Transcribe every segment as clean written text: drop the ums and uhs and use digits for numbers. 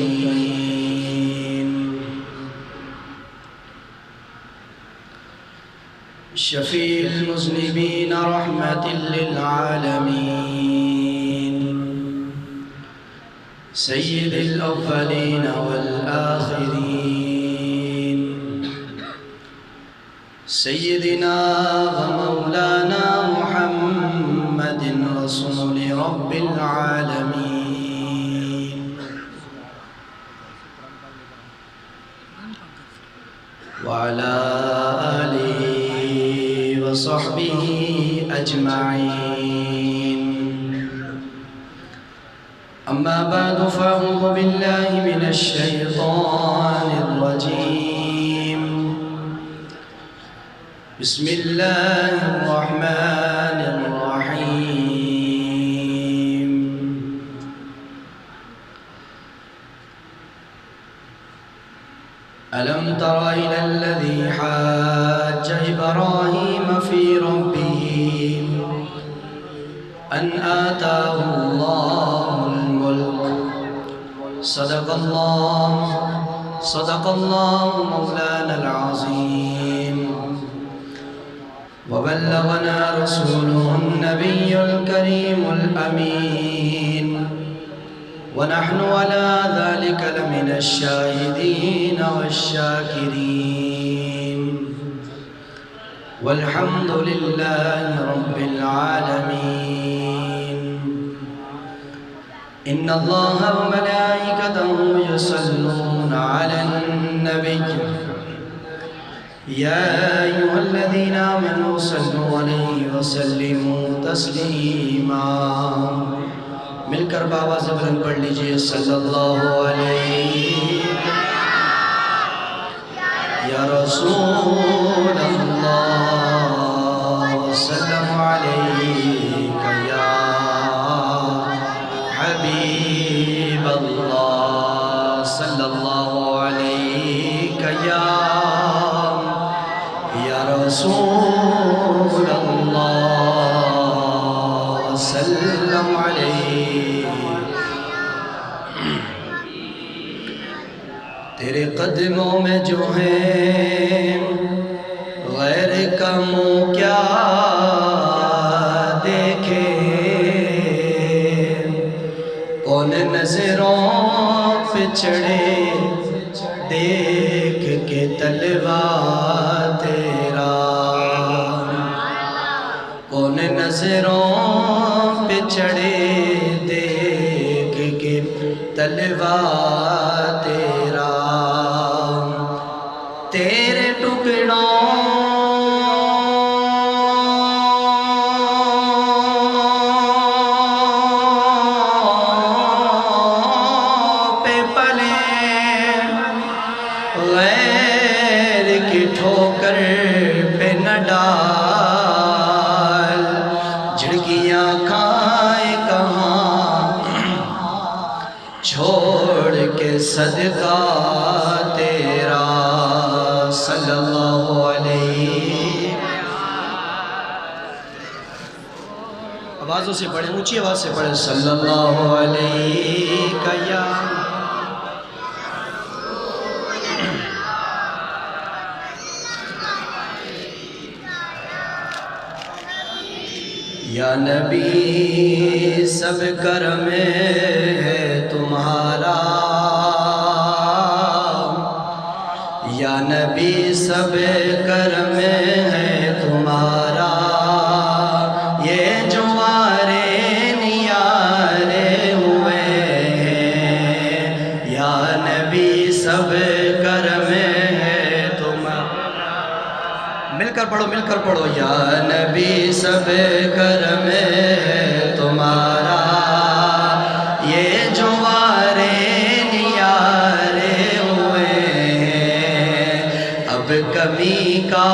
المرسلين شفيع المذنبين رحمة للعالمين سيد الأولين والآخرين سيدنا ومولانا محمد رسول رب العالمين وعلى آله وصحبه أجمعين أما بعد فأعوذ بالله من الشيطان الرجيم بسم الله الرحمن الرحيم ألم تر إلى الذي حاج إبراهيم في ربه أن آتاه الله الملك صدق الله مولانا العظيم وبلغنا رسوله النبي الكريم الأمين ونحن على ذلك لمن الشاهدين والشاكرين والحمد لله رب العالمين إن الله وملائكته يصلون على النبي يا أيها الذين آمنوا صلوا عليه وسلموا تسليما مل کر باواز بلند پڑھ لیجئے صلی اللہ علیہ یا رسول اللہ وسلم علیک یا حبیب اللہ صلی اللہ علیک یا رسول اللہ وسلم علیہ تیرے قدموں میں جو ہے غیر کا منہ کیا دیکھے کون نظروں پہ چڑھے دیکھ کے تلوا تیرا کون نظروں پہ چڑھے دیکھ کے تلوا تیرا تیرے ٹکڑوں پہ پلے غیر کی ٹھوکر پہ نہ ڈال جھڑکیاں کھائے کہاں چھوڑ کے صدقہ تیرا صلی اللہ علیہ آوازوں سے پڑھیں اونچی آواز سے پڑھیں صلی اللہ علیہ یا نبی سب کرم ہے تمہارا یا نبی سب کرم ہے تمہارا یہ جو آرے نیارے ہوئے ہیں یا نبی سب کرم ہے تمہارا مل کر پڑھو یا نبی سب کرم ہے تمہارا یہ جو آرے نیارے ہوئے ہیں اب کمی کا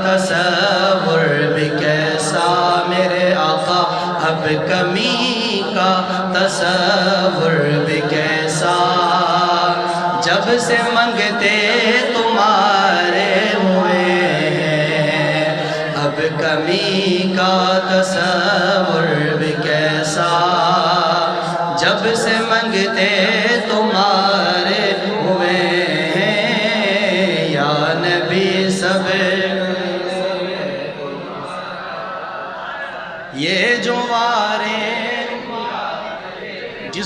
تصور بھی کیسا میرے آقا اب کمی کا تصور بھی کیسا جب سے منگتے تمہارے ہوئے ہیں اب کمی کا تصور بھی کیسا جب سے منگتے تمہارے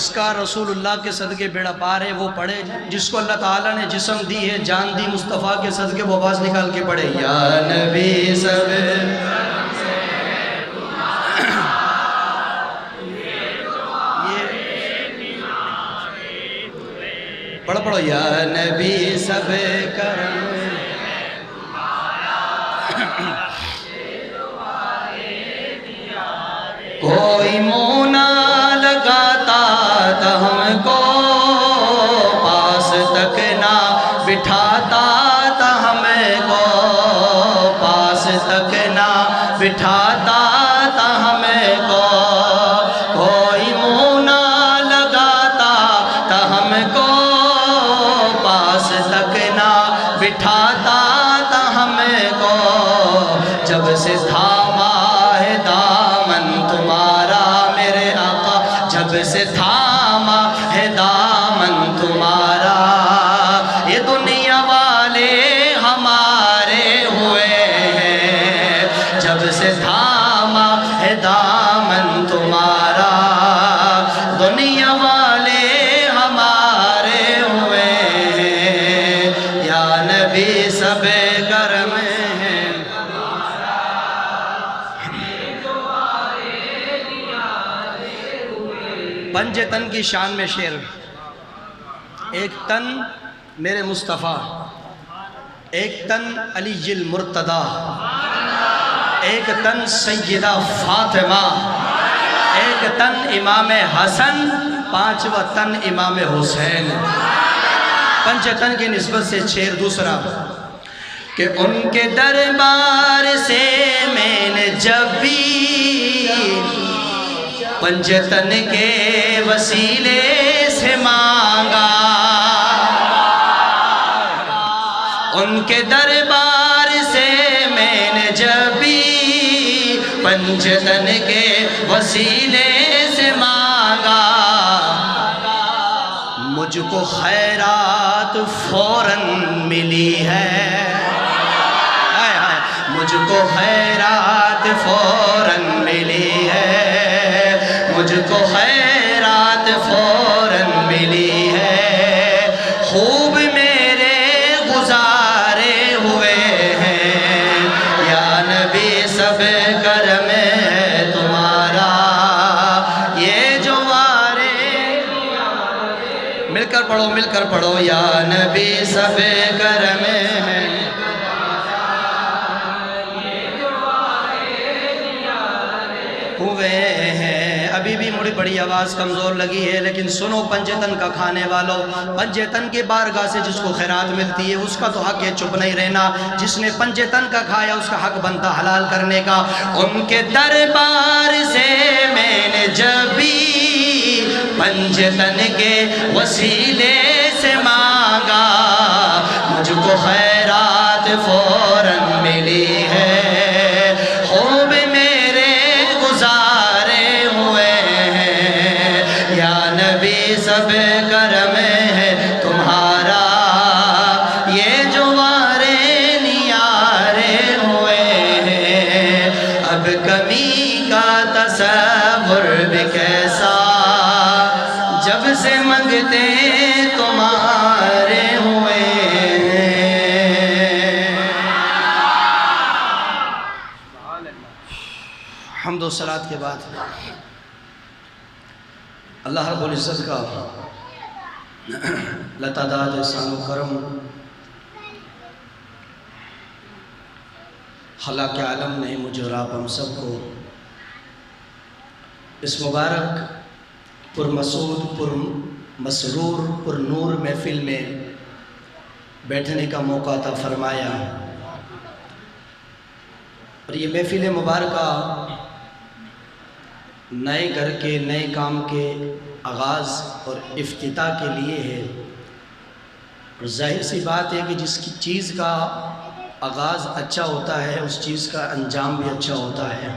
جس کا رسول اللہ کے صدقے بیڑا پار ہے وہ پڑھے، جس کو اللہ تعالیٰ نے جسم دی ہے، جان دی مصطفیٰ کے صدقے، وہ آواز نکال کے پڑھے یا نبی سب پڑھو یا نبی سب کرم کوئی منہ نہ لگاتا تھا ہم کو، پاس تک نہ بٹھاتا تھا ہم کو، پاس تک نہ بٹھاتا تھا ہم کو، کوئی منہ نہ لگاتا تھا ہم کو، پاس تک نہ بٹھاتا تھا ہم کو، جب سے تھاما ہے دامن تمہارا میرے آقا، جب سے تھاما ہے دامن تمہارا، یہ دنیا والے ہمارے ہوئے ہیں، جب سے تھاما ہے دامن تمہارا، دنیا والے ہمارے ہوئے ہیں، یا نبی سب کرم ہیں۔ پنج تن کی شان میں شعر، ایک تن میرے مصطفیٰ، ایک تن علی المرتضیٰ، ایک تن سیدہ فاطمہ، ایک تن امام حسن، پانچواں تن امام حسین۔ پنج تن کی نسبت سے شعر دوسرا کہ ان کے دربار سے میں نے جب بھی پنج تن کے وسیلے سے مانگا، ان کے دربار سے میں نے جب بھی پنج تن کے وسیلے سے مانگا، مجھ کو خیرات فوراً ملی ہے، مجھ کو خیرات فوراً ملی ہے، مجھ کو خیرات فوراً ملی ہے، خوب میرے گزارے ہوئے ہیں، یا نبی سب کرم ہے تمہارا، یہ جو وارے مل کر پڑھو یا نبی سب کرم ہے۔ ابھی بھی مڑی بڑی آواز کمزور لگی ہے، لیکن سنو پنجتن کا کھانے والوں، پنجتن کے بارگاہ سے جس کو خیرات ملتی ہے اس کا تو حق ہے چپ نہیں رہنا، جس نے پنجتن کا کھایا اس کا حق بنتا حلال کرنے کا۔ ان کے دربار سے میں نے جب بھی پنجتن کے وسیلے سے مانگا، مجھ کو خیرات فوراً ملی ہے، خوب میرے گزارے ہوئے ہیں، یا نبی سب کرم ہے تمہارا، یہ جو وارے نیارے ہوئے ہیں، اب کمی کا تصور بھی کیسا، جب سے منگتے تمہارے ہوئے ہیں۔ حمد و صلات کے بعد اللہ رب العزت کا لاتعداد احسان و کرم، خالق عالم نے مجھے اور آپ ہم سب کو اس مبارک پرمسعود، پرمسرور، پرنور محفل میں بیٹھنے کا موقع عطا فرمایا، اور یہ محفل مبارکہ نئے گھر کے نئے کام کے آغاز اور افتتاح کے لیے ہے، اور ظاہر سی بات ہے کہ جس کی چیز کا آغاز اچھا ہوتا ہے اس چیز کا انجام بھی اچھا ہوتا ہے۔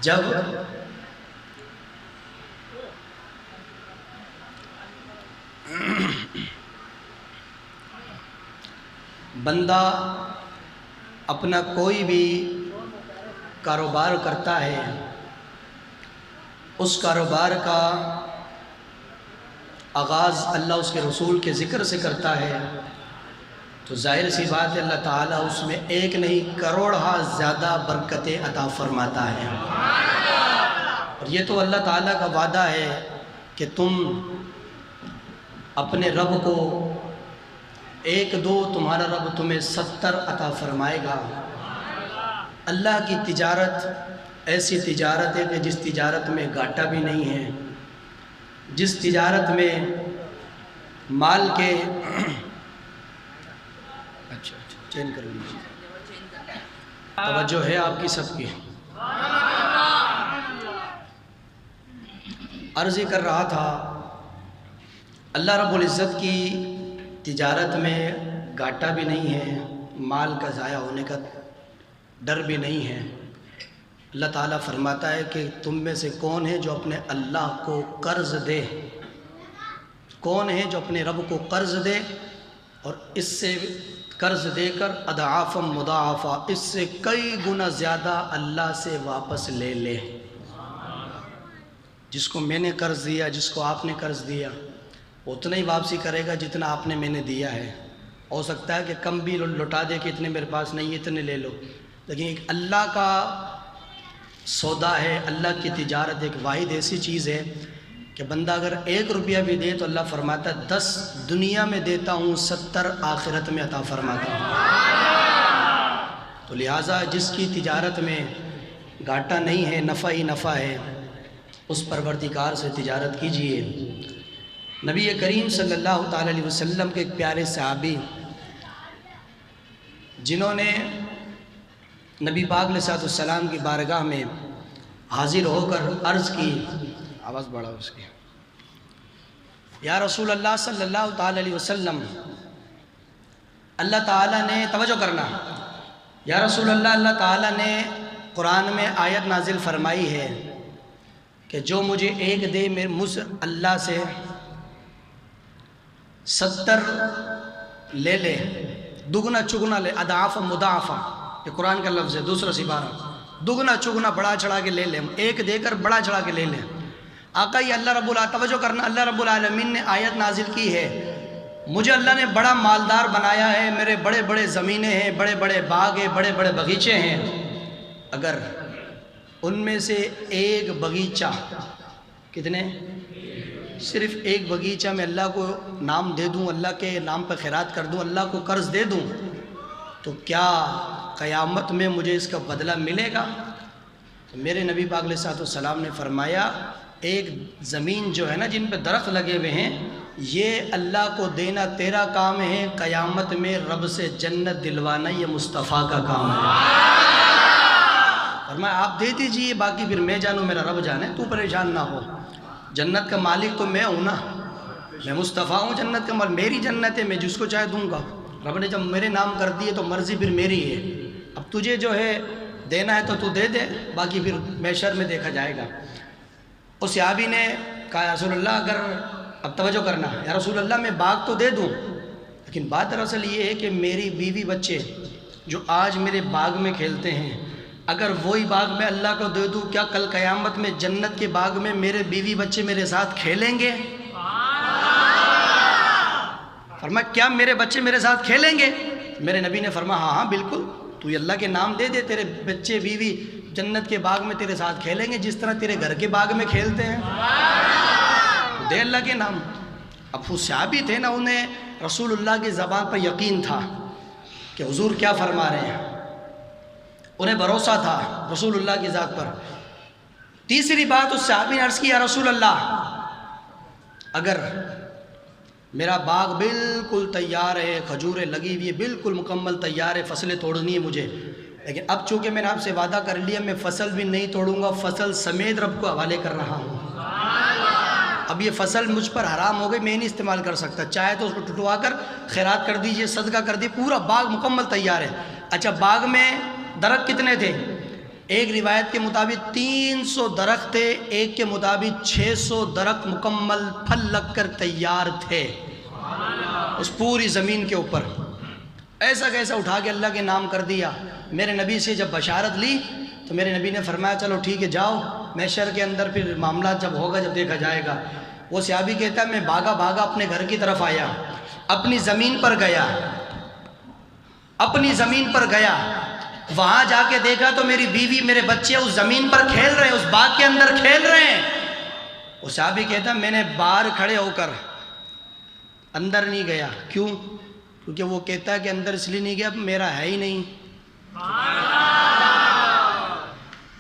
جب بندہ اپنا کوئی بھی کاروبار کرتا ہے اس کاروبار کا آغاز اللہ اس کے رسول کے ذکر سے کرتا ہے تو ظاہر سی بات ہے اللہ تعالیٰ اس میں ایک نہیں کروڑہ زیادہ برکتیں عطا فرماتا ہے۔ اور یہ تو اللہ تعالیٰ کا وعدہ ہے کہ تم اپنے رب کو ایک دو، تمہارا رب تمہیں 70 عطا فرمائے گا۔ اللہ کی تجارت ایسی تجارت ہے کہ جس تجارت میں گھاٹا بھی نہیں ہے، جس تجارت میں مال کے اچھا چین کر لیجیے، توجہ ہے آپ کی سب کی۔ عرض کر رہا تھا اللہ رب العزت کی تجارت میں گھاٹا بھی نہیں ہے، مال کا ضائع ہونے کا ڈر بھی نہیں ہے۔ اللہ تعالیٰ فرماتا ہے کہ تم میں سے کون ہے جو اپنے اللہ کو قرض دے، کون ہے جو اپنے رب کو قرض دے اور اس سے قرض دے کر اضعافا مضاعفہ، اس سے کئی گنا زیادہ اللہ سے واپس لے لے۔ جس کو میں نے قرض دیا، جس کو آپ نے قرض دیا، اتنا ہی واپسی کرے گا جتنا آپ نے میں نے دیا ہے۔ ہو سکتا ہے کہ کم بھی لوٹا دے کہ اتنے میرے پاس نہیں، اتنے لے لو، لیکن ایک اللہ کا سودا ہے، اللہ کی تجارت ایک واحد ایسی چیز ہے کہ بندہ اگر 1 روپیہ بھی دے تو اللہ فرماتا ہے 10 دنیا میں دیتا ہوں، 70 آخرت میں عطا فرماتا ہوں۔ تو لہٰذا جس کی تجارت میں گھاٹا نہیں ہے، نفع ہی نفع ہے، اس پروردگار سے تجارت کیجئے۔ نبی کریم صلی اللہ تعالی علیہ وسلم کے ایک پیارے صحابی جنہوں نے نبی پاک علیہ السلام کی بارگاہ میں حاضر ہو کر عرض کی، آواز بڑھا اس کی، یا رسول اللہ صلی اللہ تعالی علیہ وسلم، اللہ تعالیٰ نے توجہ کرنا، یا رسول اللہ، اللہ تعالیٰ نے قرآن میں آیت نازل فرمائی ہے کہ جو مجھے ایک دے میں مجھ اللہ سے 70 لے لے، دگنا چگنا لے، اضعاف مضاعفہ، یہ قرآن کا لفظ ہے، دوسرا سپارہ، دگنا چگنا بڑھا چڑھا کے لے لیں، ایک دے کر بڑھا چڑھا کے لے لیں۔ آقا یہ اللہ رب العالمین، توجہ کرنا، اللہ رب العالمین نے آیت نازل کی ہے، مجھے اللہ نے بڑا مالدار بنایا ہے، میرے بڑے بڑے زمینیں ہیں، بڑے بڑے باغ ہیں، بڑے بڑے باغیچے ہیں، اگر ان میں سے ایک باغیچہ، کتنے؟ صرف ایک باغیچہ میں اللہ کو نام دے دوں، اللہ کے نام پہ خیرات کر دوں، اللہ کو قرض دے دوں، تو کیا قیامت میں مجھے اس کا بدلہ ملے گا؟ تو میرے نبی پاک علیہ السلام نے فرمایا، ایک زمین جو ہے نا جن پہ درخت لگے ہوئے ہیں، یہ اللہ کو دینا تیرا کام ہے، قیامت میں رب سے جنت دلوانا یہ مصطفیٰ کا کام ہے۔ فرمایا آپ دے دیجئے، باقی پھر میں جانوں، میرا رب جانے، تو پریشان نہ ہو، جنت کا مالک تو میں ہوں نا، میں مصطفیٰ ہوں جنت کا مالک، میری جنت ہے، میں جس کو چاہے دوں گا۔ رب نے جب میرے نام کر دیے تو مرضی پھر میری ہے، اب تجھے جو ہے دینا ہے تو تو دے دے، باقی پھر محشر میں دیکھا جائے گا۔ اس صحابی نے کہا یا رسول اللہ، اگر اب توجہ کرنا، یا رسول اللہ میں باغ تو دے دوں، لیکن بات دراصل یہ ہے کہ میری بیوی بچے جو آج میرے باغ میں کھیلتے ہیں، اگر وہی باغ میں اللہ کو دے دوں، کیا کل قیامت میں جنت کے باغ میں میرے بیوی بچے میرے ساتھ کھیلیں گے؟ فرمایا کیا میرے بچے میرے ساتھ کھیلیں گے؟ میرے نبی نے فرمایا ہاں ہاں بالکل، تو یہ اللہ کے نام دے دے، تیرے بچے بیوی جنت کے باغ میں تیرے ساتھ کھیلیں گے جس طرح تیرے گھر کے باغ میں کھیلتے ہیں، تو دے اللہ کے نام۔ اب وہ صحابی تھے نا، انہیں رسول اللہ کی زبان پر یقین تھا کہ حضور کیا فرما رہے ہیں، انہیں بھروسہ تھا رسول اللہ کی ذات پر۔ تیسری بات اس صحابی نے عرض کی، یا رسول اللہ، اگر میرا باغ بالکل تیار ہے، کھجوریں لگی ہوئی ہے، بالکل مکمل تیار ہے، فصلیں توڑنی ہے مجھے، لیکن اب چونکہ میں نے آپ سے وعدہ کر لیا، میں فصل بھی نہیں توڑوں گا، فصل سمیت رب کو حوالے کر رہا ہوں۔ اب یہ فصل مجھ پر حرام ہو گئی، میں نہیں استعمال کر سکتا، چاہے تو اس کو ٹٹوا کر خیرات کر دیجئے، صدقہ کر دیجئے، پورا باغ مکمل تیار ہے۔ اچھا باغ میں درخت کتنے تھے؟ ایک روایت کے مطابق 300 درخت تھے، ایک کے مطابق 600 درخت مکمل پھل لگ کر تیار تھے اس پوری زمین کے اوپر۔ ایسا کیسا اٹھا کے اللہ کے نام کر دیا۔ میرے نبی سے جب بشارت لی تو میرے نبی نے فرمایا چلو ٹھیک ہے جاؤ، محشر کے اندر پھر معاملات جب ہوگا، جب دیکھا جائے گا. وہ صحابی کہتا ہے میں بھاگا بھاگا اپنے گھر کی طرف آیا، اپنی زمین پر گیا، اپنی زمین پر گیا. وہاں جا کے دیکھا تو میری بیوی میرے بچے اس زمین پر کھیل رہے ہیں، اس باغ کے اندر کھیل رہے ہیں. وہ صحابی کہتا ہے میں نے باہر کھڑے ہو کر اندر نہیں گیا. کیوں؟ کیونکہ وہ کہتا ہے کہ اندر اس لیے نہیں گیا میرا ہے ہی نہیں.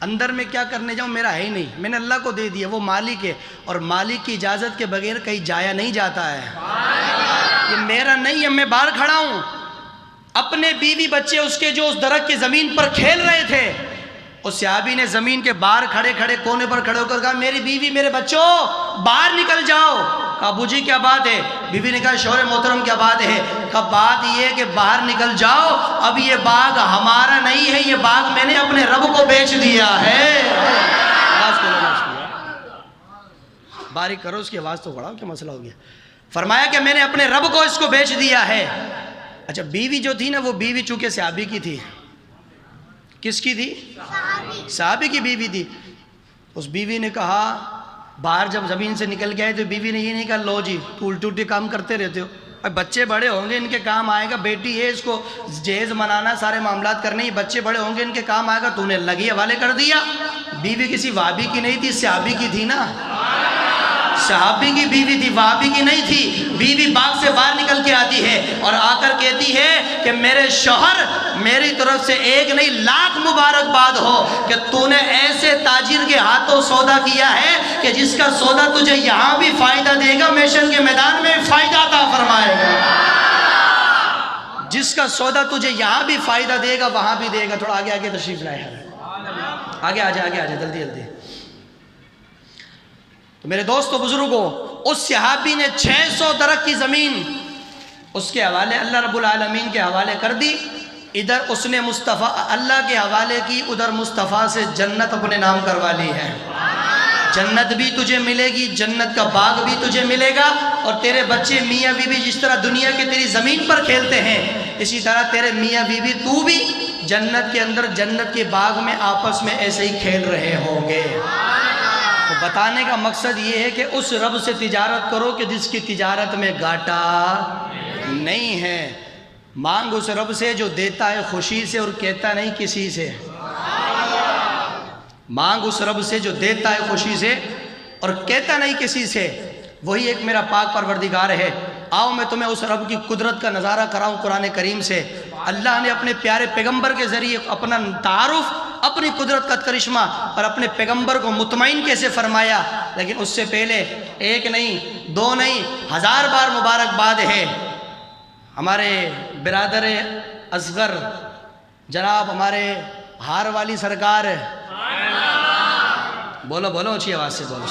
اندر میں کیا کرنے جاؤں، میرا ہے ہی نہیں، میں نے اللہ کو دے دیا، وہ مالک ہے، اور مالک کی اجازت کے بغیر کہیں جایا نہیں جاتا ہے. یہ میرا نہیں ہے، میں باہر کھڑا ہوں. اپنے بیوی بچے اس کے جو اس درخت کی زمین پر کھیل رہے تھے، اس صحابی نے زمین کے باہر کھڑے کھڑے کونے پر کھڑے ہو کر کہا میری بیوی میرے بچوں باہر نکل جاؤ. کہا ابو جی کیا بات ہے؟ بیوی نے کہا شوہر محترم کیا بات ہے؟ کہا بات یہ ہے کہ باہر نکل جاؤ، اب یہ باغ ہمارا نہیں ہے، یہ باغ میں نے اپنے رب کو بیچ دیا ہے. باریک کرو اس کی آواز تو بڑھاؤ، کیا مسئلہ ہو گیا؟ فرمایا کہ میں نے اپنے رب کو اس کو بیچ دیا ہے. اچھا بیوی جو تھی نا، وہ بیوی چونکہ صحابی کی تھی. کس کی تھی؟ صحابی کی بیوی تھی. اس بیوی نے کہا باہر جب زمین سے نکل گئے تو بیوی نے یہ نہیں کہا لو جی تو الٹی الٹی کام کرتے رہتے ہو، بچے بڑے ہوں گے ان کے کام آئے گا، بیٹی ہے اس کو جہیز منانا سارے معاملات کرنے، یہ بچے بڑے ہوں گے ان کے کام آئے گا، تو نے لگی حوالے کر دیا. بیوی کسی وہابی کی نہیں تھی، صحابی کی تھی نا، صحابی کی بیوی تھی، وہابی کی نہیں تھی. بیوی باغ سے باہر نکل کے آتی ہے اور آ کر کہتی ہے کہ میرے شوہر میری طرف سے ایک نہیں لاکھ مبارکباد ہو کہ تو نے ایسے تاجر کے ہاتھوں سودا کیا ہے کہ جس کا سودا تجھے یہاں بھی فائدہ دے گا، محشر کے میدان میں فائدہ عطا فرمائے گا. جس کا سودا تجھے یہاں بھی فائدہ دے گا وہاں بھی دے گا. تھوڑا آگے آگے تشریف لائے ہیں، آگے آ جائے، آگے آ جائے، جلدی جلدی. تو میرے دوستو بزرگوں، اس صحابی نے 600 درخت کی زمین اس کے حوالے اللہ رب العالمین کے حوالے کر دی. ادھر اس نے مصطفیٰ اللہ کے حوالے کی، ادھر مصطفیٰ سے جنت اپنے نام کروا لی ہے. جنت بھی تجھے ملے گی، جنت کا باغ بھی تجھے ملے گا، اور تیرے بچے میاں بیوی جس طرح دنیا کے تیری زمین پر کھیلتے ہیں اسی طرح تیرے میاں بیوی تو بھی جنت کے اندر جنت کے باغ میں آپس میں ایسے ہی کھیل رہے ہوں گے. تو بتانے کا مقصد یہ ہے کہ اس رب سے تجارت کرو کہ جس کی تجارت میں گھاٹا نہیں ہے. مانگ اس رب سے جو دیتا ہے خوشی سے اور کہتا نہیں کسی سے. مانگ اس رب سے جو دیتا ہے خوشی سے اور کہتا نہیں کسی سے. وہی ایک میرا پاک پروردگار ہے. آؤ میں تمہیں اس رب کی قدرت کا نظارہ کراؤں قرآن کریم سے. اللہ نے اپنے پیارے پیغمبر کے ذریعے اپنا تعارف، اپنی قدرت کا کرشمہ اور اپنے پیغمبر کو مطمئن کیسے فرمایا. لیکن اس سے پہلے ایک نہیں، دو نہیں، 1000 بار مبارکباد ہے ہمارے برادر اصغر جناب ہمارے ہار والی سرکار. بولو بولو اچھی آواز سے بولو.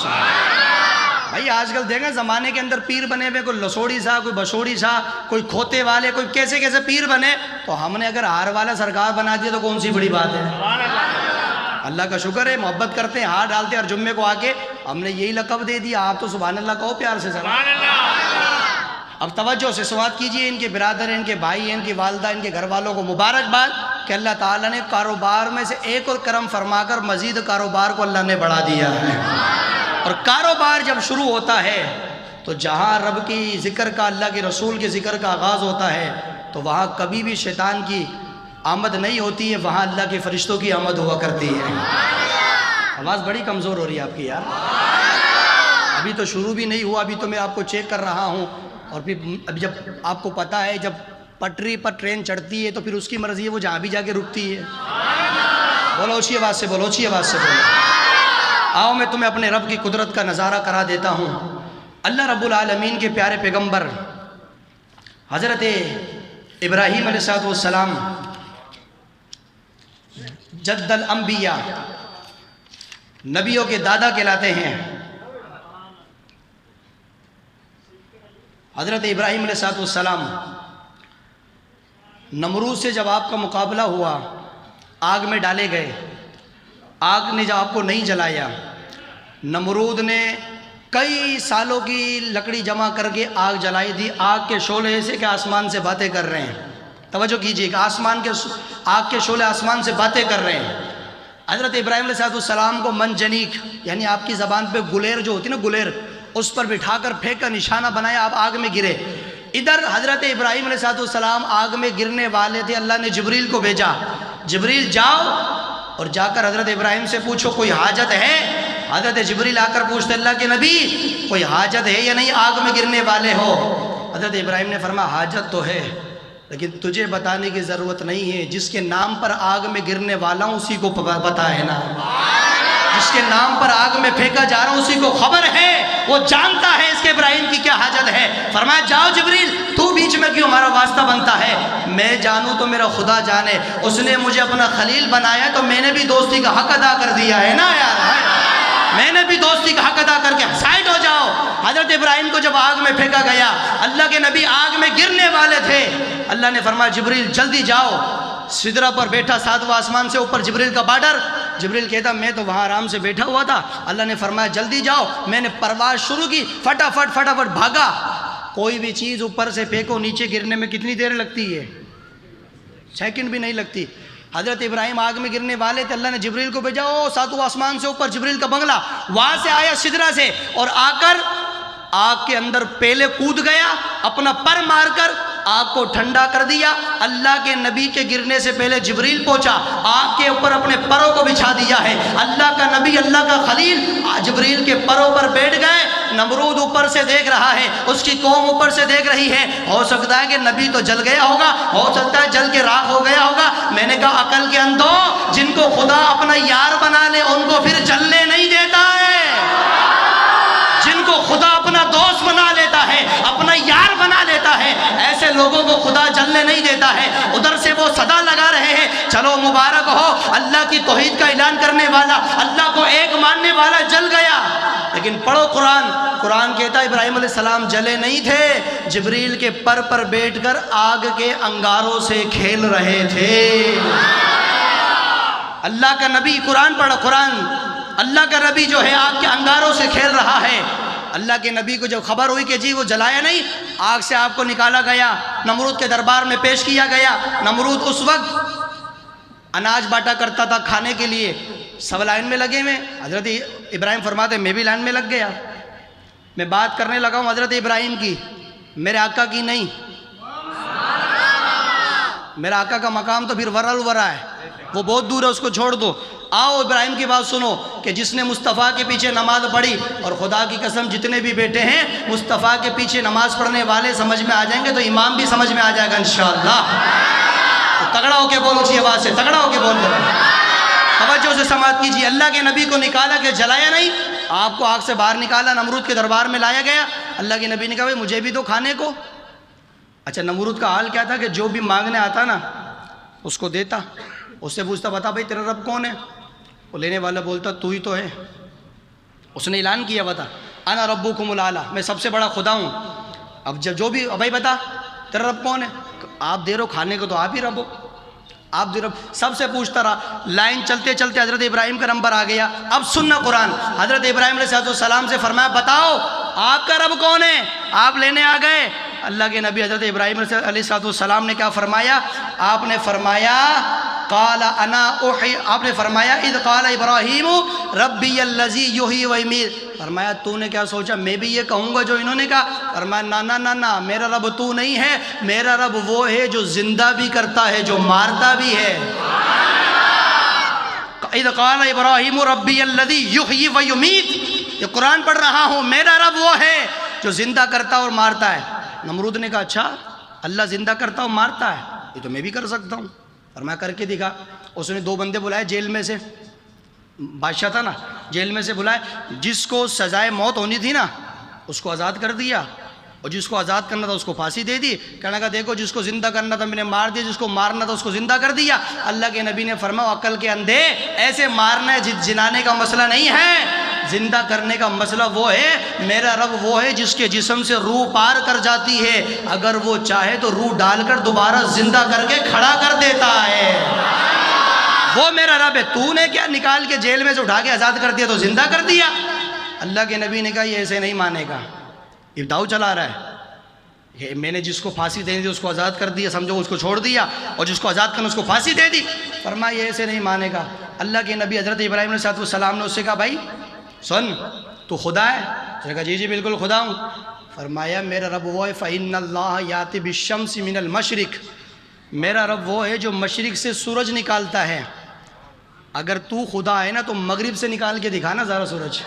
بھائی آج کل دیکھیں زمانے کے اندر پیر بنے ہوئے، کوئی لسوڑی سا، کوئی بشوڑی سا، کوئی کھوتے والے، کوئی کیسے کیسے پیر بنے. تو ہم نے اگر ہار والا سرکار بنا دیا تو کون سی بڑی بات ہے. اللہ کا شکر ہے، محبت کرتے ہیں، ہار ڈالتے ہیں ہر جمعے کو آ کے. ہم نے یہی لقب دے دیا، آپ تو سبحان اللہ کہو پیار سے ذرا. اب توجہ سے سماعت کیجئے. ان کے برادر ہیں، ان کے بھائی ہیں، ان کی والدہ، ان کے گھر والوں کو مبارکباد کہ اللہ تعالیٰ نے کاروبار میں سے ایک اور کرم فرما کر مزید کاروبار کو اللہ نے بڑھا دیا ہے. اور کاروبار جب شروع ہوتا ہے تو جہاں رب کی ذکر کا، اللہ کے رسول کے ذکر کا آغاز ہوتا ہے تو وہاں کبھی بھی شیطان کی آمد نہیں ہوتی ہے، وہاں اللہ کے فرشتوں کی آمد ہوا کرتی ہے. آواز بڑی کمزور ہو رہی ہے آپ کی یار. ابھی تو شروع بھی نہیں ہوا، ابھی تو میں آپ کو چیک کر رہا ہوں. اور پھر ابھی جب آپ کو پتہ ہے جب پٹری پر ٹرین چڑھتی ہے تو پھر اس کی مرضی ہے وہ جہاں بھی جا کے رکتی ہے. بولو اچھی آواز سے بولو، اچھی آواز سے بولو. آؤ میں تمہیں اپنے رب کی قدرت کا نظارہ کرا دیتا ہوں. اللہ رب العالمین کے پیارے پیغمبر حضرت ابراہیم علیہ السلام جد الانبیاء، نبیوں کے دادا کہلاتے ہیں. حضرت ابراہیم علیہ السلام نمرود سے جب آپ کا مقابلہ ہوا، آگ میں ڈالے گئے. آگ نے جب آپ کو نہیں جلایا، نمرود نے کئی سالوں کی لکڑی جمع کر کے آگ جلائی تھی. آگ کے شعلے ایسے کہ آسمان سے باتیں کر رہے ہیں. توجہ کیجئے کہ آگ کے شعلے آسمان سے باتیں کر رہے ہیں. حضرت ابراہیم علیہ السلام کو منجنیق یعنی آپ کی زبان پہ گلیر جو ہوتی نا گلیر، اس پر بٹھا کر پھینک کر نشانہ بنایا، آپ آگ میں گرے۔ ادھر حضرت ابراہیم علیہ السلام آگ میں گرنے والے تھے، اللہ نے جبریل کو بھیجا، جبریل جاؤ اور جا کر حضرت ابراہیم سے پوچھو کوئی حاجت ہے۔ حضرت جبریل آ کر پوچھتے اللہ کے نبی کوئی حاجت ہے یا نہیں، آگ میں گرنے والے ہو؟ حضرت ابراہیم نے فرمایا حاجت تو ہے لیکن تجھے بتانے کی ضرورت نہیں ہے، جس کے نام پر آگ میں گرنے والا ہوں اسی کو پتہ ہے نا، جس کے نام پر آگ میں پھینکا جا رہا ہوں اسی کو خبر ہے، وہ جانتا ہے اس کے ابراہیم کی کیا حاجت ہے۔ فرمایا جاؤ جبریل، تو بیچ میں کیوں ہمارا واسطہ بنتا ہے، میں جانوں تو میرا خدا جانے، اس نے مجھے اپنا خلیل بنایا تو میں نے بھی دوستی کا حق ادا کر دیا ہے نا یار، میں نے بھی دوستی کا حق ادا کر کے سائڈ ہو جاؤ۔ حضرت ابراہیم کو جب آگ میں پھینکا گیا، اللہ کے نبی آگ میں گرنے والے تھے، اللہ نے فرمایا جبریل جلدی جاؤ، سدرہ پر بیٹھا، ساتواں آسمان سے اوپر جبریل کا بارڈر۔ جبریل کہتا میں تو وہاں آرام سے بیٹھا ہوا تھا، اللہ نے فرمایا جلدی جاؤ، میں نے پرواز شروع کی، فٹافٹ بھاگا۔ کوئی بھی چیز اوپر سے پھینکو نیچے گرنے میں کتنی دیر لگتی ہے؟ سیکنڈ بھی نہیں لگتی۔ حضرت ابراہیم آگ میں گرنے والے تھے، اللہ نے جبریل کو بھیجا، ساتواں آسمان سے اوپر جبریل کا بنگلہ، وہاں سے آیا سدرہ سے اور آ کر آگ کے اندر پہلے کود گیا، اپنا پر مار کر آگ کو ٹھنڈا کر دیا۔ اللہ کے نبی کے گرنے سے پہلے جبریل پہنچا، آگ کے اوپر اپنے پروں کو بچھا دیا ہے۔ اللہ کا نبی، اللہ کا خلیل جبریل کے پروں پر بیٹھ گئے۔ نمرود اوپر سے دیکھ رہا ہے، اس کی قوم اوپر سے دیکھ رہی ہے، ہو سکتا ہے کہ نبی تو جل گیا ہوگا، ہو سکتا ہے جل کے راکھ ہو گیا ہوگا۔ میں نے کہا عقل کے اندھو، جن کو خدا اپنا یار بنا لے ان کو پھر جلنے نہیں دیتا ہے، جن کو خدا اپنا دوست بنا لیتا ہے، اپنا یار بنا لیتا ہے، ایسے لوگوں کو خدا جلنے نہیں دیتا ہے۔ ادھر سے وہ صدا لگا رہے ہیں چلو مبارک ہو، اللہ کی توحید کا اعلان کرنے والا، اللہ کو ایک ماننے والا جل گیا۔ لیکن پڑھو قرآن کہتا ہے ابراہیم علیہ السلام جلے نہیں تھے، جبریل کے پر بیٹھ کر آگ کے انگاروں سے کھیل رہے تھے۔ اللہ کا نبی، قرآن پڑھو، اللہ کا نبی جو ہے آگ کے انگاروں سے کھیل رہا ہے۔ اللہ کے نبی کو جب خبر ہوئی کہ جی وہ جلایا نہیں، آگ سے آپ کو نکالا گیا، نمرود کے دربار میں پیش کیا گیا۔ نمرود اس وقت اناج بانٹا کرتا تھا کھانے کے لیے، سب لائن میں لگے ہوئے۔ حضرت ابراہیم فرماتے میں بھی لائن میں لگ گیا، میں بات کرنے لگا ہوں حضرت ابراہیم کی، میرے آقا کی نہیں۔ میرا آقا کا مقام تو پھر ورا الورا ہے، وہ بہت دور ہے، اس کو چھوڑ دو۔ آؤ ابراہیم کی بات سنو کہ جس نے مصطفیٰ کے پیچھے نماز پڑھی، اور خدا کی قسم جتنے بھی بیٹے ہیں مصطفیٰ کے پیچھے نماز پڑھنے والے سمجھ میں آ جائیں گے تو امام بھی سمجھ میں آ جائے گا انشاءاللہ۔ تو تگڑا ہو کے بولو، اسی آواز سے تگڑا ہو کے بول دو، توجہ سے سماعت کیجیے۔ اللہ کے نبی کو نکالا کہ جلایا نہیں، آپ کو آگ سے باہر نکالا، نمرود کے دربار میں لایا گیا۔ اللہ کے نبی نے کہا مجھے بھی دو کھانے کو۔ اچھا نمرود کا حال کیا تھا کہ جو بھی مانگنے آتا نا اس کو دیتا، اس سے پوچھتا بتا بھائی تیرا رب کون ہے، وہ لینے والا بولتا تو ہی تو ہے۔ اس نے اعلان کیا بتا انا ربکم الاعلی، میں سب سے بڑا خدا ہوں۔ اب جب جو بھی بھائی بتا تیرا رب کون ہے، آپ دے رہو کھانے کو تو آپ ہی رب ہو، آپ دے رہو، سب سے پوچھتا رہا۔ لائن چلتے چلتے حضرت ابراہیم کا نمبر آ گیا۔ اب سننا قرآن، حضرت ابراہیم علیہ السلام سے فرمایا بتاؤ آپ کا رب کون ہے، آپ لینے آ گئے۔ اللہ کے نبی حضرت ابراہیم علیہ السلام نے کیا فرمایا، آپ نے فرمایا قال انا احی، آپ نے فرمایا اذ قال ابراہیم ربی الذی یحیی و یمیت، فرمایا تو نے کیا سوچا میں بھی یہ کہوں گا جو انہوں نے کہا، فرمایا نا نا نا، میرا رب تو نہیں ہے، میرا رب وہ ہے جو زندہ بھی کرتا ہے جو مارتا بھی ہے۔ اذ قال ابراہیم ربی الذی یحیی و یمیت، یہ قرآن پڑھ رہا ہوں، میرا رب وہ ہے جو زندہ کرتا اور مارتا ہے۔ نمرود نے کہا اچھا اللہ زندہ کرتا اور مارتا ہے، یہ تو میں بھی کر سکتا ہوں، فرمایا کر کے دکھا۔ اس نے دو بندے بلائے جیل میں سے، بادشاہ تھا نا، جیل میں سے بلائے، جس کو سزائے موت ہونی تھی نا اس کو آزاد کر دیا، اور جس کو آزاد کرنا تھا اس کو پھانسی دے دی۔ کہنے کا دیکھو جس کو زندہ کرنا تھا میں نے مار دیا، جس کو مارنا تھا اس کو زندہ کر دیا۔ اللہ کے نبی نے فرمایا عقل کے اندھے، ایسے مارنا جنانے کا مسئلہ نہیں ہے، زندہ کرنے کا مسئلہ وہ ہے، میرا رب وہ ہے جس کے جسم سے روح پار کر جاتی ہے، اگر وہ چاہے تو روح ڈال کر دوبارہ زندہ کر کے کھڑا کر دیتا ہے، وہ میرا رب ہے۔ تو نے کیا نکال کے جیل میں سے اٹھا کے آزاد کر دیا تو زندہ کر دیا۔ اللہ کے نبی نے کہا یہ ایسے نہیں مانے گا، یہ داؤ چلا رہا ہے، میں نے جس کو پھانسی دینی تھی اس کو آزاد کر دیا، سمجھو اس کو چھوڑ دیا، اور جس کو آزاد کرنا اس کو پھانسی دے دی۔ فرمایا یہ ایسے نہیں مانے گا، اللہ کے نبی حضرت ابراہیم علیہ السلام نے اس سے کہا بھائی سن تو خدا ہے؟ اس نے کہا جی جی بالکل خدا ہوں۔ فرمایا میرا رب وہ ہے فَإِنَّ اللَّهَ يَأْتِي بِالشَّمْسِ مِنَ الْمَشْرِقِ، میرا رب وہ ہے جو مشرق سے سورج نکالتا ہے۔ اگر تو خدا ہے نا تو مغرب سے نکال کے دکھانا ذرا سورج۔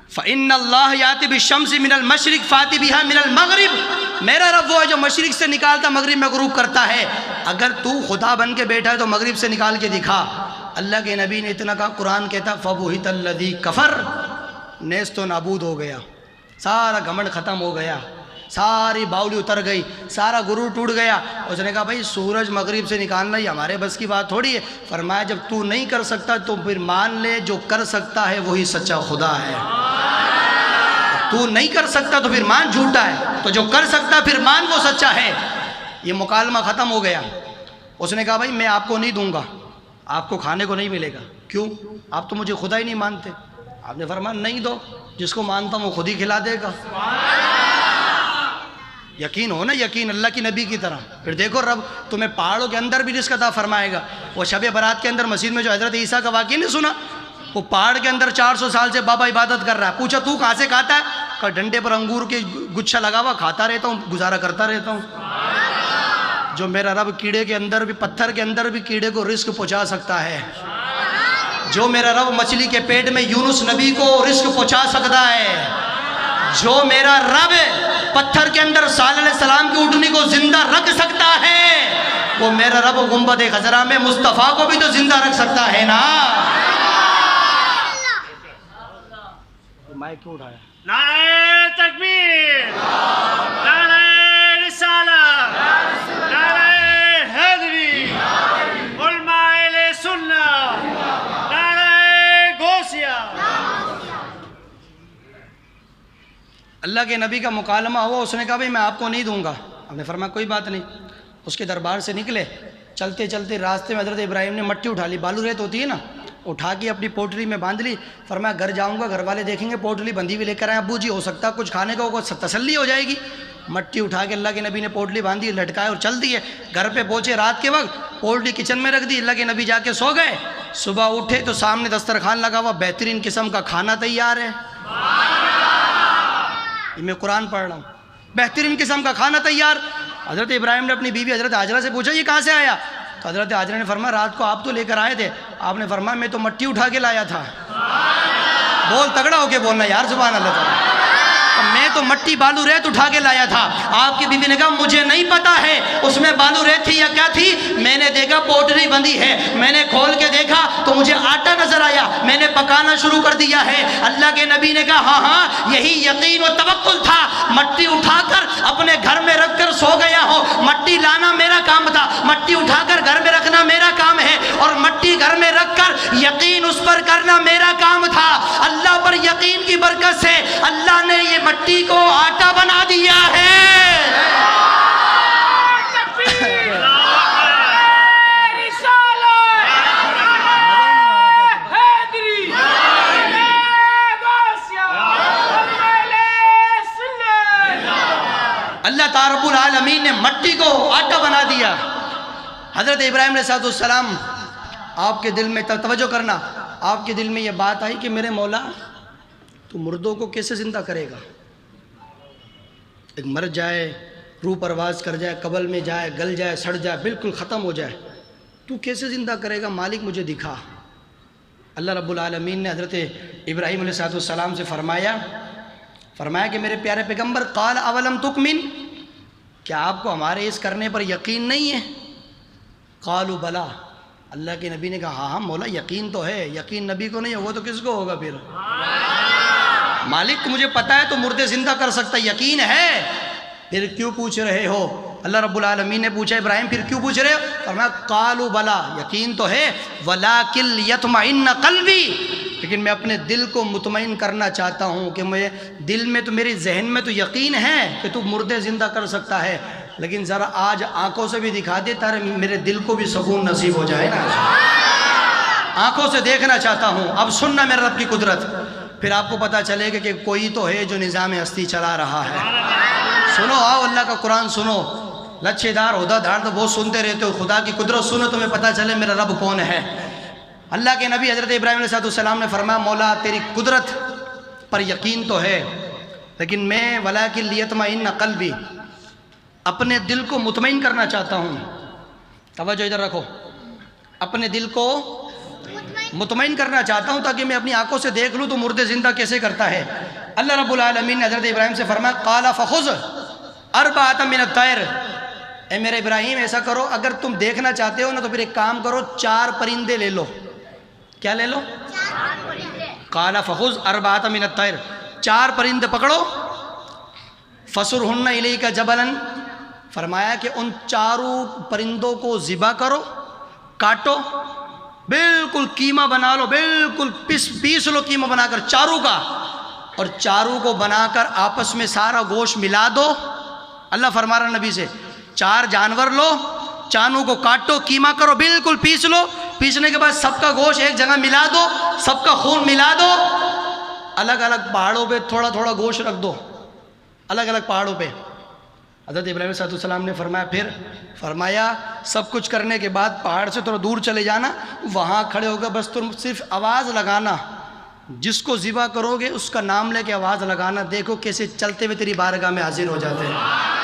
فَإِنَّ اللَّهَ يَأْتِي بِالشَّمْسِ مِنَ الْمَشْرِقِ فَأْتِ بِهَا مِنَ الْمَغْرِبِ، میرا رب وہ ہے جو مشرق سے نکالتا مغرب میں غروب کرتا ہے۔ اگر تو خدا بن کے بیٹھا ہے تو مغرب سے نکال کے دکھا۔ اللہ کے نبی نے اتنا کہا، قرآن کہتا فَبُهِتَ الَّذِي كَفَرَ، نیست و نابود ہو گیا، سارا گھمنڈ ختم ہو گیا، ساری باولی اتر گئی، سارا غرور ٹوٹ گیا۔ اس نے کہا بھائی سورج مغرب سے نکالنا یہ ہمارے بس کی بات تھوڑی ہے۔ فرمایا جب تو نہیں کر سکتا تو پھر مان لے جو کر سکتا ہے وہی سچا خدا ہے۔ تو نہیں کر سکتا تو پھر مان جھوٹا ہے، تو جو کر سکتا پھر مان وہ سچا ہے۔ یہ مکالمہ ختم ہو گیا۔ اس نے کہا بھائی میں آپ کو نہیں دوں گا، آپ کو کھانے کو نہیں ملے گا۔ کیوں؟ آپ تو مجھے خدا ہی نہیں مانتے۔ آپ نے فرمایا نہیں دو، جس کو مانتا ہوں وہ خود ہی کھلا دے گا۔ یقین ہو نا، یقین اللہ کی نبی کی طرح۔ پھر دیکھو رب تمہیں پہاڑوں کے اندر بھی رزق عطا فرمائے گا۔ وہ شب برات کے اندر مسجد میں جو حضرت عیسیٰ کا واقعہ نہیں سنا، وہ پہاڑ کے اندر 400 سال سے بابا عبادت کر رہا ہے۔ پوچھا تو کہاں سے کھاتا ہے؟ کہا ڈنڈے پر انگور کے گچھا لگا ہوا کھاتا رہتا ہوں، گزارا کرتا رہتا ہوں۔ جو میرا رب کیڑے کے اندر بھی، پتھر کے اندر بھی کیڑے کو رزق پہنچا سکتا ہے، جو میرا رب مچھلی کے پیٹ میں یونس نبی کو رزق پہنچا سکتا ہے، جو میرا رب پتھر کے اندر صالح علیہ السلام کی اٹھنی کو زندہ رکھ سکتا ہے، وہ میرا رب گنبد خضرا میں مصطفیٰ کو بھی تو زندہ رکھ سکتا ہے نا۔ مائک کیوں اٹھایا؟ نعرہ تکبیر، نعرہ رسالت، نعرہ حیدری، علماء اہل سنت، نعرہ غوثیہ۔ اللہ کے نبی کا مکالمہ ہوا، اس نے کہا بھئی میں آپ کو نہیں دوں گا۔ ہم نے فرمایا کوئی بات نہیں۔ اس کے دربار سے نکلے، چلتے چلتے راستے میں حضرت ابراہیم نے مٹی اٹھا لی، بالو ریت ہوتی ہے نا، اٹھا کے اپنی پوٹلی میں باندھ لی۔ فرمایا گھر جاؤں گا، گھر والے دیکھیں گے پوٹلی بندھی ہوئی لے کر آئے، ابو جی ہو سکتا کچھ کھانے کو تسلی ہو جائے گی۔ مٹی اٹھا کے اللہ کے نبی نے پوٹلی باندھی، لٹکائے اور چل دیے۔ گھر پہ پہنچے رات کے وقت، پوٹلی کچن میں رکھ دی، اللہ کے نبی جا کے سو گئے۔ صبح اٹھے تو سامنے دسترخوان لگا ہوا، بہترین قسم کا کھانا تیار ہے۔ میں قرآن پڑھ رہا ہوں، بہترین قسم کا کھانا تیار۔ حضرت ابراہیم نے اپنی بیوی حضرت حاجرہ سے پوچھا یہ کہاں سے آیا؟ تو حضرت حاجرہ نے فرمایا رات کو آپ تو لے کر آئے تھے۔ آپ نے فرمایا میں تو مٹی اٹھا کے لایا تھا۔ بول تگڑا ہو کے بولنا یار، سبحان اللہ تعالیٰ۔ میں تو مٹی بالو ریت اٹھا کے لایا تھا۔ آپ کی بیوی نے کہا مجھے نہیں پتا ہے اس میں بالو ریت تھی یا کیا تھی، میں نے دیکھا پوٹلی بندھی ہے، میں نے کھول کے دیکھا تو مجھے آٹا نظر آیا، میں نے پکانا شروع کر دیا ہے۔ اللہ کے نبی نے کہا ہاں ہاں یہی یقین و توکل تھا، مٹی اٹھا کر اپنے گھر میں رکھ کر سو گیا ہو۔ مٹی لانا میرا کام تھا، مٹی اٹھا کر گھر میں رکھنا میرا کام ہے، اور مٹی گھر میں رکھ کر یقین اس پر کرنا میرا کام تھا۔ اللہ پر یقین کی برکت سے اللہ نے یہ مٹی کو آٹا بنا دیا ہے۔ اللہ تعالی رب العالمین نے مٹی کو آٹا بنا دیا۔ حضرت ابراہیم علیہ السلام آپ کے دل میں توجہ کرنا، آپ کے دل میں یہ بات آئی کہ میرے مولا تو مردوں کو کیسے زندہ کرے گا؟ ایک مر جائے، روح پرواز کر جائے، قبر میں جائے، گل جائے، سڑ جائے، بالکل ختم ہو جائے، تو کیسے زندہ کرے گا؟ مالک مجھے دکھا۔ اللہ رب العالمین نے حضرت ابراہیم علیہ السلام سے فرمایا کہ میرے پیارے پیغمبر قال اولم تکمن، کیا آپ کو ہمارے اس کرنے پر یقین نہیں ہے؟ قالوا بلا، اللہ کے نبی نے کہا ہاں ہاں مولا یقین تو ہے۔ یقین نبی کو نہیں ہوگا تو کس کو ہوگا پھر؟ مالک مجھے پتا ہے تو مردے زندہ کر سکتا، یقین ہے، پھر کیوں پوچھ رہے ہو؟ اللہ رب العالمین نے پوچھا ابراہیم پھر کیوں پوچھ رہے ہو؟ فرمایا قالوا بلا، یقین تو ہے، ولکن لیطمئن قلبی، لیکن میں اپنے دل کو مطمئن کرنا چاہتا ہوں کہ میں دل میں تو میری ذہن میں تو یقین ہے کہ تو مردے زندہ کر سکتا ہے، لیکن ذرا آج آنکھوں سے بھی دکھا دے تاکہ میرے دل کو بھی سکون نصیب ہو جائے نا۔ آنکھوں سے دیکھنا چاہتا ہوں، اب سننا میرے رب کی قدرت، پھر آپ کو پتا چلے گا کہ کوئی تو ہے جو نظام ہستی چلا رہا ہے۔ سنو، آؤ اللہ کا قرآن سنو، لچھے دار ہودا دھار تو وہ سنتے رہتے ہو، خدا کی قدرت سنو تمہیں پتہ چلے میرا رب کون ہے۔ اللہ کے نبی حضرت ابراہیم علیہ السلام نے فرمایا مولا تیری قدرت پر یقین تو ہے، لیکن میں ولیکن لیطمئن قلبی اپنے دل کو مطمئن کرنا چاہتا ہوں۔ توجہ ادھر رکھو، اپنے دل کو مطمئن کرنا چاہتا ہوں تاکہ میں اپنی آنکھوں سے دیکھ لوں تو مردے زندہ کیسے کرتا ہے۔ اللہ رب العالمین نے حضرت ابراہیم سے فرمایا قال فخذ اربعۃ من الطیر، اے میرے ابراہیم ایسا کرو اگر تم دیکھنا چاہتے ہو نا تو پھر ایک کام کرو 4 پرندے لے لو۔ کیا لے لو؟ قال فخذ اربعۃ من الطیر، 4 پرندے پکڑو، فسرہن الیک جبلا، فرمایا کہ ان 4 پرندوں کو ذبح کرو، کاٹو، بالکل قیمہ بنا لو، بالکل پیس لو قیمہ بنا کر 4 کا، اور 4 کو بنا کر آپس میں سارا گوشت ملا دو۔ اللہ فرما رہا نبی سے 4 جانور لو، 4 کو کاٹو، قیمہ کرو، بالکل پیس لو، پیسنے کے بعد سب کا گوشت ایک جگہ ملا دو، سب کا خون ملا دو، الگ الگ پہاڑوں پہ تھوڑا تھوڑا گوشت رکھ دو، الگ الگ پہاڑوں پہ۔ حضرت ابراہیم علیہ السلام نے فرمایا سب کچھ کرنے کے بعد پہاڑ سے تھوڑا دور چلے جانا، وہاں کھڑے ہو گئے، بس تم صرف آواز لگانا، جس کو ذبح کرو گے اس کا نام لے کے آواز لگانا، دیکھو کیسے چلتے ہوئے تیری بارگاہ میں حاضر ہو جاتے ہیں۔